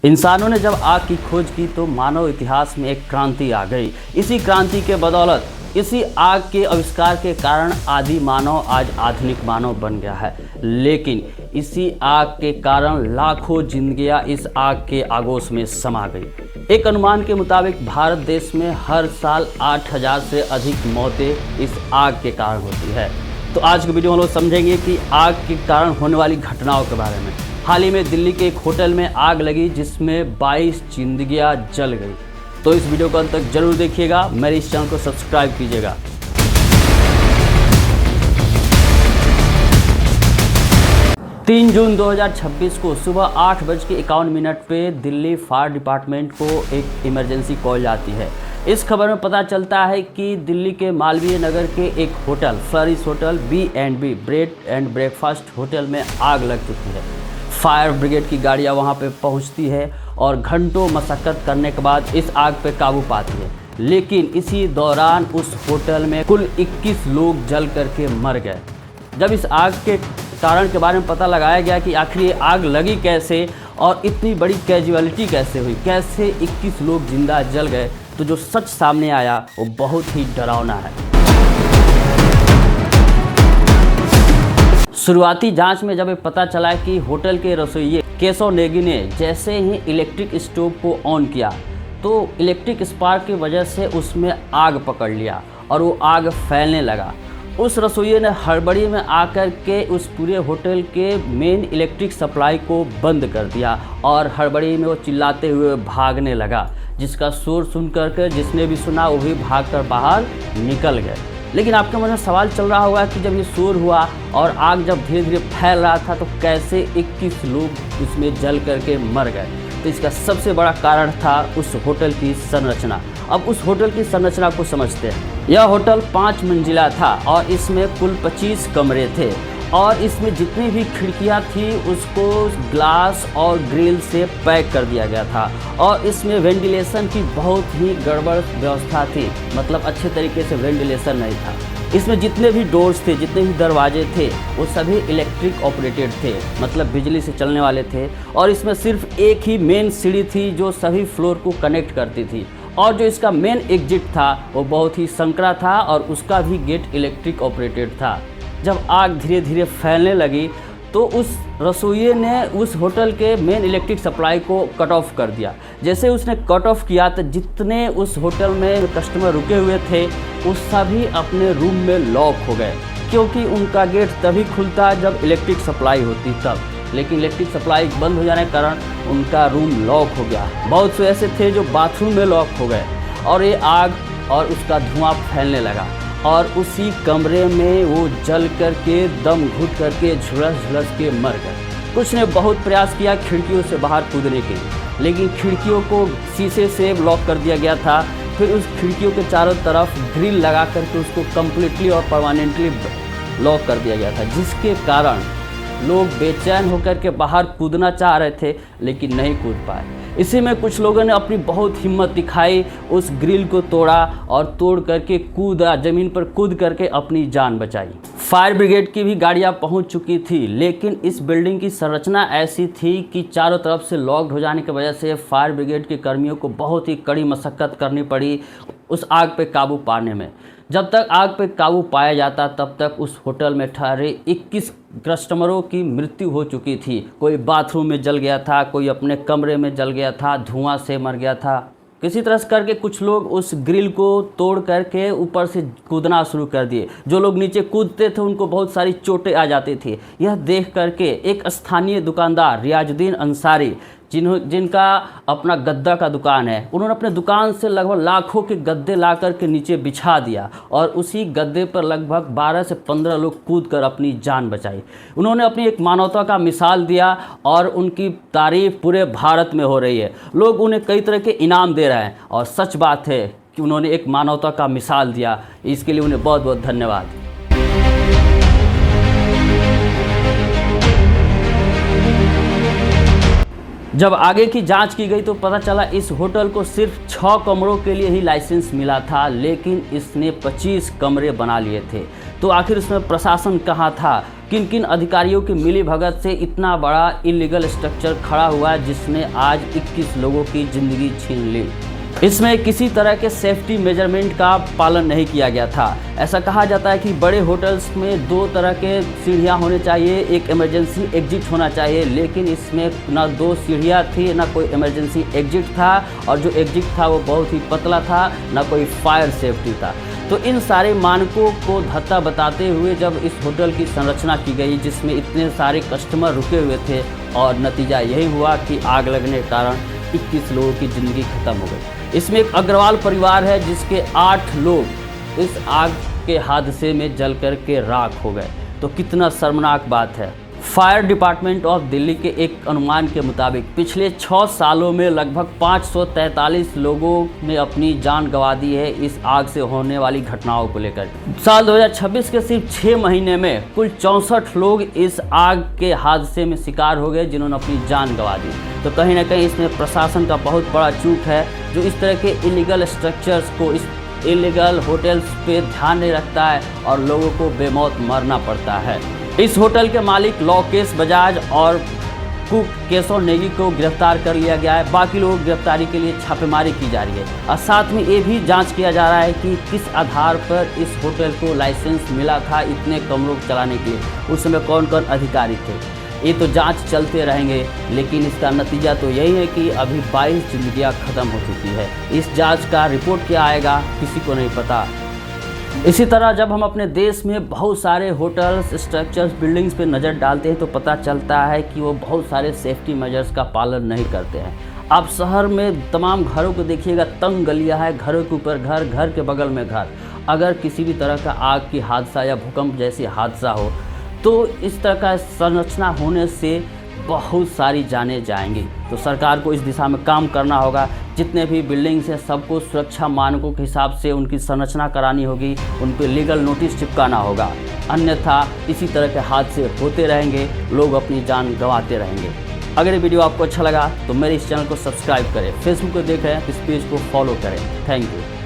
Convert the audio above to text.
इंसानों ने जब आग की खोज की तो मानव इतिहास में एक क्रांति आ गई। इसी क्रांति के बदौलत, इसी आग के आविष्कार के कारण आदि मानव आज आधुनिक मानव बन गया है। लेकिन इसी आग के कारण लाखों जिंदगियां इस आग के आगोश में समा गई। एक अनुमान के मुताबिक भारत देश में हर साल 8000 से अधिक मौतें इस आग के कारण होती है। तो आज की वीडियो में हम लोग समझेंगे कि आग के कारण होने वाली घटनाओं के बारे में। हाल ही में दिल्ली के एक होटल में आग लगी जिसमें 22 जिंदगियां जल गई। तो इस वीडियो को अंत तक जरूर देखिएगा, मेरे इस चैनल को सब्सक्राइब कीजिएगा। 3 जून 2026 को सुबह 8:51 पे दिल्ली फायर डिपार्टमेंट को एक इमरजेंसी कॉल आती है। इस खबर में पता चलता है कि दिल्ली के मालवीय नगर के एक hotel flourish hotel B&B bread and breakfast hotel में आग लग चुकी है। फायर ब्रिगेड की गाड़ियां वहां पे पहुंचती है और घंटों मशक्कत करने के बाद इस आग पे काबू पाती है। लेकिन इसी दौरान उस होटल में कुल 21 लोग जल करके मर गए। जब इस आग के कारण के बारे में पता लगाया गया कि आखिर ये आग लगी कैसे और इतनी बड़ी कैजुअलिटी कैसे हुई, कैसे 21 लोग जिंदा जल गए, तो जो सच सामने आया वो बहुत ही डरावना है। शुरुआती जांच में जब पता चला कि होटल के रसोइये केशव नेगी ने जैसे ही इलेक्ट्रिक स्टोव को ऑन किया तो इलेक्ट्रिक स्पार्क की वजह से उसमें आग पकड़ लिया और वो आग फैलने लगा। उस रसोइये ने हड़बड़ी में आकर के उस पूरे होटल के मेन इलेक्ट्रिक सप्लाई को बंद कर दिया और हड़बड़ी में वो चिल्लाते हुए भागने लगा, जिसका शोर सुन करके जिसने भी सुना वो भी भागकर बाहर निकल गए। लेकिन आपके मन में सवाल चल रहा होगा कि जब ये शोर हुआ और आग जब धीरे धीरे फैल रहा था तो कैसे 21 लोग उसमें जल करके मर गए। तो इसका सबसे बड़ा कारण था उस होटल की संरचना। अब उस होटल की संरचना को समझते हैं। यह होटल 5 मंजिला था और इसमें कुल 25 कमरे थे और इसमें जितनी भी खिड़कियां थी उसको ग्लास और ग्रिल से पैक कर दिया गया था और इसमें वेंटिलेशन की बहुत ही गड़बड़ व्यवस्था थी, मतलब अच्छे तरीके से वेंटिलेशन नहीं था। इसमें जितने भी डोर्स थे, जितने भी दरवाजे थे, वो सभी इलेक्ट्रिक ऑपरेटेड थे, मतलब बिजली से चलने वाले थे। और इसमें सिर्फ एक ही मेन सीढ़ी थी जो सभी फ्लोर को कनेक्ट करती थी और जो इसका मेन एग्जिट था वो बहुत ही संकरा था और उसका भी गेट इलेक्ट्रिक ऑपरेटेड था। जब आग धीरे धीरे फैलने लगी तो उस रसोइये ने उस होटल के मेन इलेक्ट्रिक सप्लाई को कट ऑफ कर दिया। जैसे उसने कट ऑफ किया तो जितने उस होटल में कस्टमर रुके हुए थे वो सभी अपने रूम में लॉक हो गए, क्योंकि उनका गेट तभी खुलता जब इलेक्ट्रिक सप्लाई होती तब। लेकिन इलेक्ट्रिक सप्लाई बंद हो जाने के कारण उनका रूम लॉक हो गया। बहुत से ऐसे थे जो बाथरूम में लॉक हो गए और ये आग और उसका धुआं फैलने लगा और उसी कमरे में वो जल करके दम घुट करके झुलस के मर गए। कुछ ने बहुत प्रयास किया खिड़कियों से बाहर कूदने के लिए, लेकिन खिड़कियों को शीशे से ब्लॉक कर दिया गया था। फिर उस खिड़कियों के चारों तरफ ग्रिल लगा करके उसको कम्प्लीटली और परमानेंटली लॉक कर दिया गया था, जिसके कारण लोग बेचैन होकर के बाहर कूदना चाह रहे थे लेकिन नहीं कूद पाए। इसी में कुछ लोगों ने अपनी बहुत हिम्मत दिखाई, उस ग्रिल को तोड़ा और तोड़ करके कूदा, ज़मीन पर कूद करके अपनी जान बचाई। फायर ब्रिगेड की भी गाड़ियां पहुंच चुकी थी, लेकिन इस बिल्डिंग की संरचना ऐसी थी कि चारों तरफ से लॉक्ड हो जाने की वजह से फायर ब्रिगेड के कर्मियों को बहुत ही कड़ी मशक्कत करनी पड़ी उस आग पे काबू पाने में। जब तक आग पे काबू पाया जाता तब तक उस होटल में ठहरे 21 कस्टमरों की मृत्यु हो चुकी थी। कोई बाथरूम में जल गया था, कोई अपने कमरे में जल गया था, धुआं से मर गया था। किसी तरह से करके कुछ लोग उस ग्रिल को तोड़ करके ऊपर से कूदना शुरू कर दिए। जो लोग नीचे कूदते थे उनको बहुत सारी चोटें आ जाती थी। यह देख करके एक स्थानीय दुकानदार रियाजुद्दीन अंसारी, जिनका अपना गद्दा का दुकान है, उन्होंने अपने दुकान से लगभग लाखों के गद्दे ला कर के नीचे बिछा दिया और उसी गद्दे पर लगभग 12 से 15 लोग कूद कर अपनी जान बचाई। उन्होंने अपनी एक मानवता का मिसाल दिया और उनकी तारीफ पूरे भारत में हो रही है। लोग उन्हें कई तरह के इनाम दे रहे हैं और सच बात है कि उन्होंने एक मानवता का मिसाल दिया। इसके लिए उन्हें बहुत बहुत धन्यवाद। जब आगे की जांच की गई तो पता चला इस होटल को सिर्फ 6 कमरों के लिए ही लाइसेंस मिला था, लेकिन इसने 25 कमरे बना लिए थे। तो आखिर इसमें प्रशासन कहाँ था किन किन अधिकारियों की मिलीभगत से इतना बड़ा इलीगल स्ट्रक्चर खड़ा हुआ है जिसने आज 21 लोगों की ज़िंदगी छीन ली। इसमें किसी तरह के सेफ्टी मेजरमेंट का पालन नहीं किया गया था। ऐसा कहा जाता है कि बड़े होटल्स में 2 तरह के सीढ़ियां होने चाहिए, एक इमरजेंसी एग्जिट होना चाहिए, लेकिन इसमें ना 2 सीढ़ियां थी, ना कोई इमरजेंसी एग्जिट था, और जो एग्जिट था वो बहुत ही पतला था, ना कोई फायर सेफ्टी था। तो इन सारे मानकों को धत्ता बताते हुए जब इस होटल की संरचना की गई जिसमें इतने सारे कस्टमर रुके हुए थे, और नतीजा यही हुआ कि आग लगने के कारण 21 लोगों की ज़िंदगी खत्म हो गई। इसमें एक अग्रवाल परिवार है जिसके 8 लोग इस आग के हादसे में जल कर के राख हो गए। तो कितना शर्मनाक बात है। फायर डिपार्टमेंट ऑफ दिल्ली के एक अनुमान के मुताबिक पिछले 6 सालों में लगभग 543 लोगों ने अपनी जान गंवा दी है इस आग से होने वाली घटनाओं को लेकर। साल 2026 के सिर्फ 6 महीने में कुल 64 लोग इस आग के हादसे में शिकार हो गए जिन्होंने अपनी जान गंवा दी। तो कहीं ना कहीं इसमें प्रशासन का बहुत बड़ा चूक है जो इस तरह के इलीगल स्ट्रक्चर्स को, इस इलीगल होटल्स पे ध्यान नहीं रखता है और लोगों को बेमौत मरना पड़ता है। इस होटल के मालिक लोकेश बजाज और कुक केशव नेगी को गिरफ्तार कर लिया गया है। बाकी लोगों की गिरफ्तारी के लिए छापेमारी की जा रही है और साथ में ये भी जांच किया जा रहा है कि किस आधार पर इस होटल को लाइसेंस मिला था इतने कमरों को चलाने के लिए, उस समय कौन कौन अधिकारी थे। ये तो जांच चलते रहेंगे, लेकिन इसका नतीजा तो यही है कि अभी 22 जिंदगियाँ ख़त्म हो चुकी है। इस जांच का रिपोर्ट क्या आएगा किसी को नहीं पता। इसी तरह जब हम अपने देश में बहुत सारे होटल्स, स्ट्रक्चर्स, बिल्डिंग्स पे नज़र डालते हैं तो पता चलता है कि वो बहुत सारे सेफ्टी मेजर्स का पालन नहीं करते हैं। आप शहर में तमाम घरों को देखिएगा, तंग गलियाँ है, घरों के ऊपर घर, घर के बगल में घर। अगर किसी भी तरह का आग की हादसा या भूकंप जैसी हादसा हो तो इस तरह का संरचना होने से बहुत सारी जानें जाएंगी। तो सरकार को इस दिशा में काम करना होगा। जितने भी बिल्डिंग्स हैं सबको सुरक्षा मानकों के हिसाब से उनकी संरचना करानी होगी, उन पर लीगल नोटिस चिपकाना होगा, अन्यथा इसी तरह के हादसे होते रहेंगे, लोग अपनी जान गंवाते रहेंगे। अगर ये वीडियो आपको अच्छा लगा तो मेरे इस चैनल को सब्सक्राइब करें, फेसबुक को देख रहे हैं तो इस पेज को फॉलो करें। Thank you.